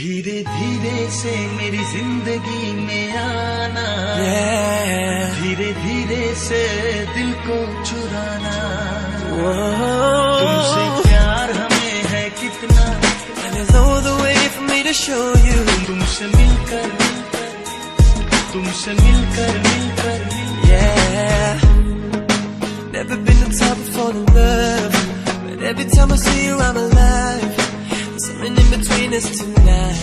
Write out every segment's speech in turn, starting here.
धीरे धीरे से मेरी जिंदगी में आना, धीरे धीरे से दिल को चुराना, तुमसे प्यार हमें है कितना, And there's no other way for me to show you. तुमसे मिलकर मिलकर Yeah, never been the type of fall in love, but every time I see you I'm alive. There's something in between us tonight.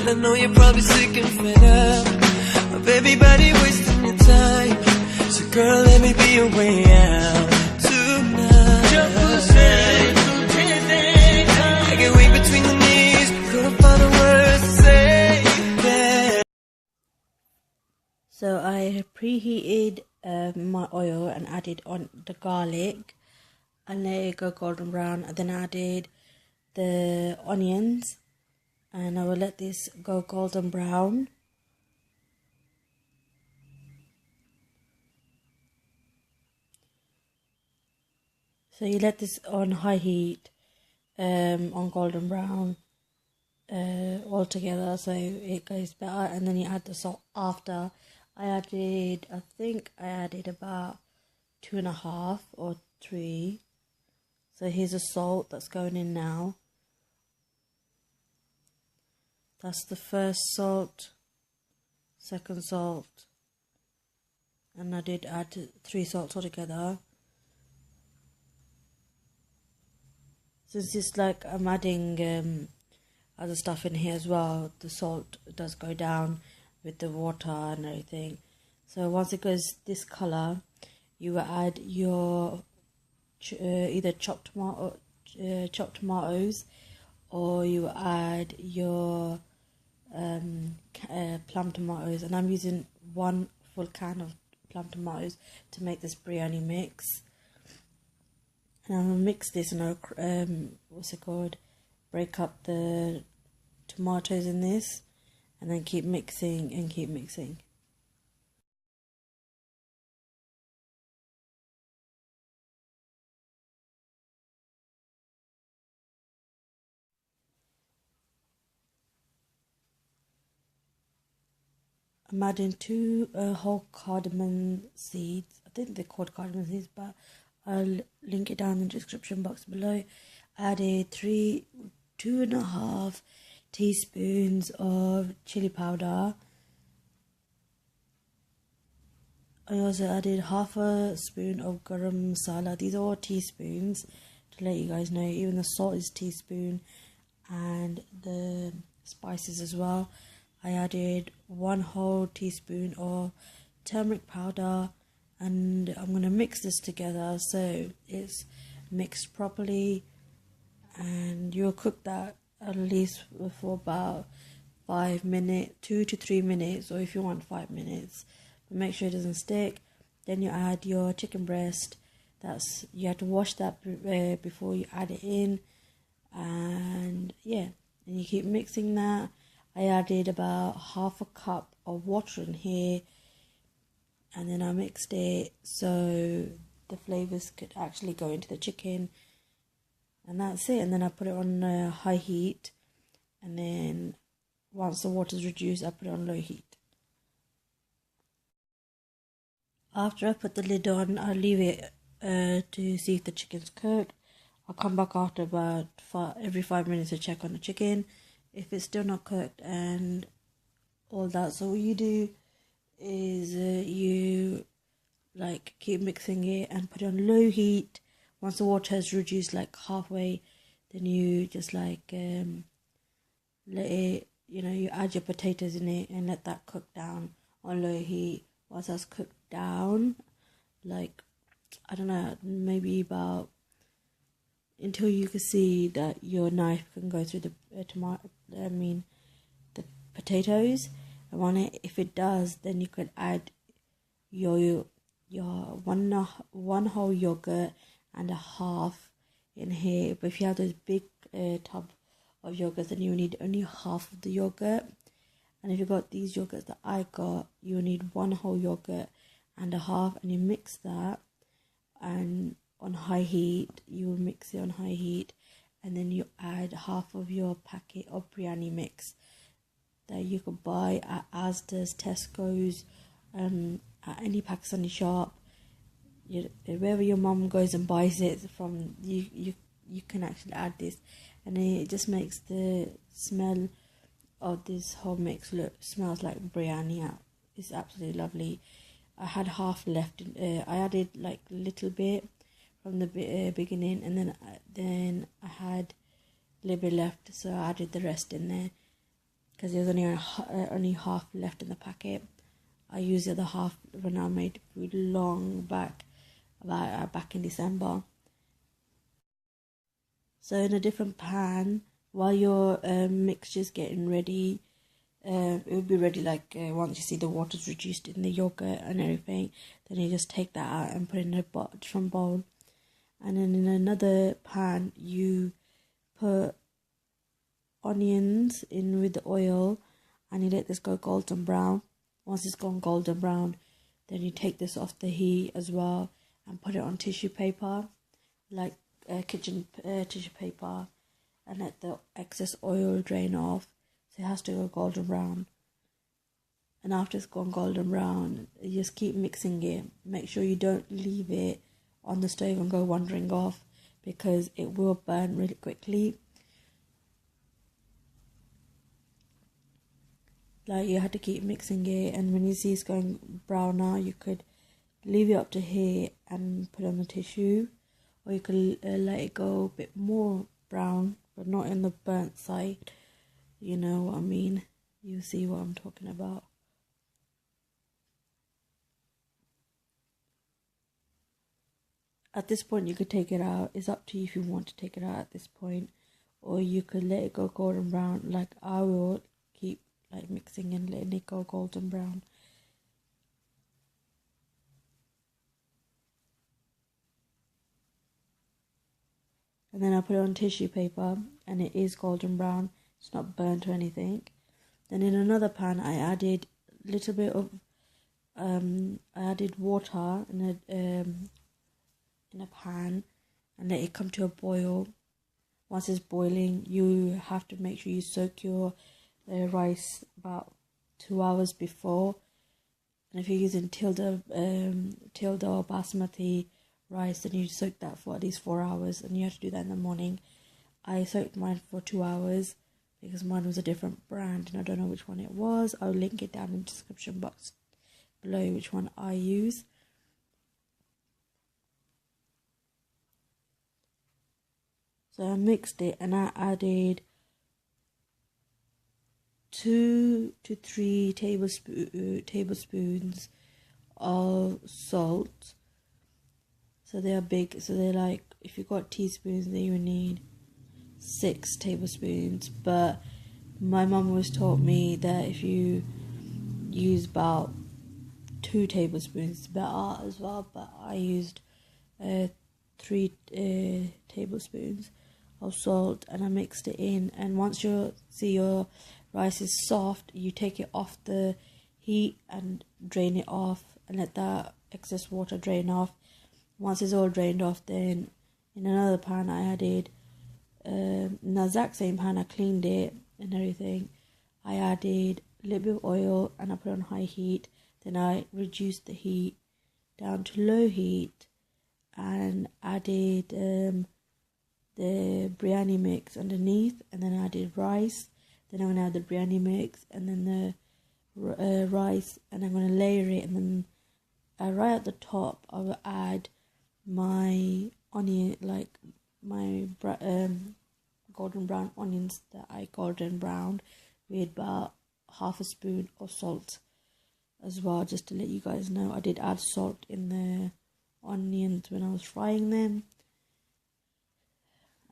And I know you're probably sick and fed up of everybody wasting your time. So girl, let me be your way out tonight. जब से तुझे देखा, I get weak between the knees, couldn't find the words to say that. So I preheated my oil and added on the garlic and let it go golden brown, and then I added the onions and I will let this go golden brown. So you let this on high heat on golden brown all together so it goes better, and then you add the salt after. I think I added about 2.5 or 3. So here's the salt that's going in now. That's the first salt, second salt, and I did add 3 salts altogether. Since it's like I'm adding other stuff in here as well, the salt does go down with the water and everything. So once it goes this color, you will add your either chopped tomatoes, or you will add your plum tomatoes, and I'm using 1 full can of plum tomatoes to make this biryani mix. And I'm gonna mix this, and I'll break up the tomatoes in this, and then keep mixing and keep mixing. I'm adding 2 whole cardamom seeds. I think they're called cardamom seeds, but I'll link it down in the description box below. I added 2.5 teaspoons of chili powder. I also added 1/2 spoon of garam masala. These are all teaspoons, to let you guys know. Even the salt is teaspoon, and the spices as well. I added 1 whole teaspoon of turmeric powder, and I'm going to mix this together so it's mixed properly, and you'll cook that at least for about 5 minutes, 2 to 3 minutes, or if you want 5 minutes, but make sure it doesn't stick. Then you add your chicken breast. You have to wash that before you add it in, and yeah, and you keep mixing that. I added about 1/2 cup of water in here, and then I mixed it so the flavors could actually go into the chicken, and that's it. And then I put it on high heat, and then once the water's reduced, I put it on low heat. After I put the lid on, I'll leave it to see if the chicken's cooked. I'll come back after about every 5 minutes to check on the chicken if it's still not cooked and all that. So what you do is you keep mixing it and put it on low heat. Once the water has reduced like halfway, then you just let it, you add your potatoes in it and let that cook down on low heat. Once that's cooked down, I don't know, maybe about until you can see that your knife can go through the the potatoes. And if it does, then you could add your one whole yogurt and 1/2 in here. But if you have those big tub of yogurt, then you need only 1/2 of the yogurt. And if you've got these yogurts that I got, you need 1 whole yogurt and 1/2, and you mix that, and on high heat, you will mix it on high heat, and then you add half of your packet of biryani mix that you could buy at Asda's, Tesco's, at any Pakistani shop. Wherever your mom goes and buys it from, you can actually add this, and it just makes the smell of this whole mix smells like biryani. It's absolutely lovely. I had half left. I added like a little bit from the beginning, and then I had a little bit left, so I added the rest in there because there was only half left in the packet. I used the other half when I made food long back in December. So in a different pan, while your mixture's getting ready, it will be ready like once you see the water's reduced in the yogurt and everything, then you just take that out and put it in a different bowl. And then in another pan, you put onions in with the oil, and you let this go golden brown. Once it's gone golden brown, then you take this off the heat as well and put it on tissue paper, like kitchen tissue paper, and let the excess oil drain off. So it has to go golden brown. And after it's gone golden brown, you just keep mixing it. Make sure you don't leave it on the stove and go wandering off, because it will burn really quickly. Like, you have to keep mixing it, and when you see it's going brown now, you could leave it up to here and put it on the tissue, or you could let it go a bit more brown, but not in the burnt side. You know what I mean? You see what I'm talking about. At this point, you could take it out. It's up to you if you want to take it out at this point, or you could let it go golden brown, like I will. Keep like mixing and letting it go golden brown. And then I put it on tissue paper, and it is golden brown. It's not burnt or anything. Then in another pan, I added a little bit of I added water in a pan, and let it come to a boil. Once it's boiling, you have to make sure you soak your rice about 2 hours before. And if you're using tilde or basmati rice, then you soak that for at least 4 hours, and you have to do that in the morning. I soaked mine for 2 hours because mine was a different brand, and I don't know which one it was. I'll link it down in the description box below which one I use. So I mixed it, and I added 2 to 3 tablespoons of salt. So they are big. So they're like, if you've got teaspoons, then you need 6 tablespoons. But my mum always taught me that if you use about 2 tablespoons, it's better as well. But I used 3 tablespoons of salt, and I mixed it in. And once you see your rice is soft, you take it off the heat and drain it off, and let that excess water drain off. Once it's all drained off, then in another pan I added, in the exact same pan, I cleaned it and everything. I added a little bit of oil, and I put it on high heat. Then I reduced the heat down to low heat, and added the biryani mix underneath, and then I added rice. Then I'm going to add the biryani mix, and then the rice, and I'm going to layer it, and then right at the top I will add my onion, like my golden brown onions that I golden browned with about half a spoon of salt as well, just to let you guys know. I did add salt in the onions when I was frying them.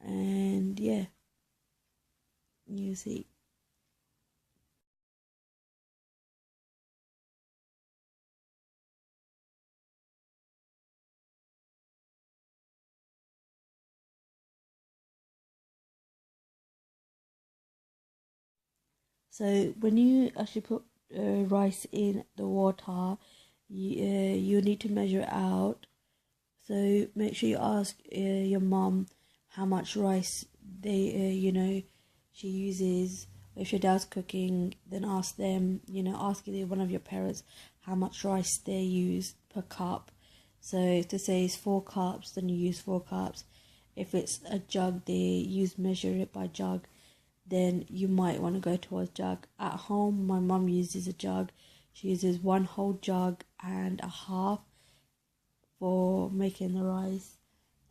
And yeah, you see. So when you actually put rice in the water, you need to measure it out. So make sure you ask your mom, how much rice she uses, if your dad's cooking, then ask them, ask either one of your parents how much rice they use per cup. So if they say it's 4 cups, then you use 4 cups. If it's a jug, they measure it by jug, then you might want to go towards jug. At home, my mum uses a jug. She uses 1 whole jug and a half for making the rice.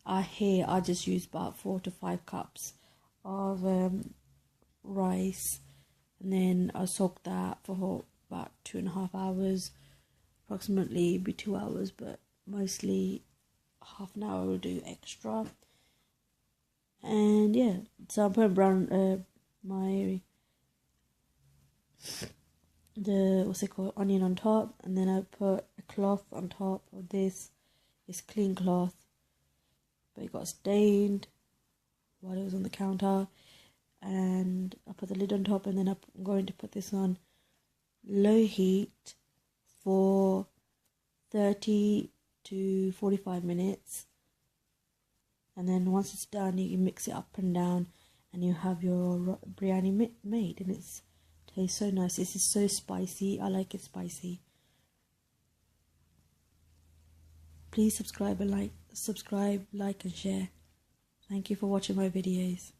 I just use about 4 to 5 cups of rice, and then I soak that for about 2.5 hours, approximately be 2 hours, but mostly half an hour will do extra. And yeah, so I'm putting brown onion on top, and then I put a cloth on top of this. It's clean cloth, but it got stained while it was on the counter, and I put the lid on top, and then I'm going to put this on low heat for 30 to 45 minutes, and then once it's done, you can mix it up and down, and you have your biryani made, and it tastes so nice. This is so spicy. I like it spicy. Please subscribe, like and share. Thank you for watching my videos.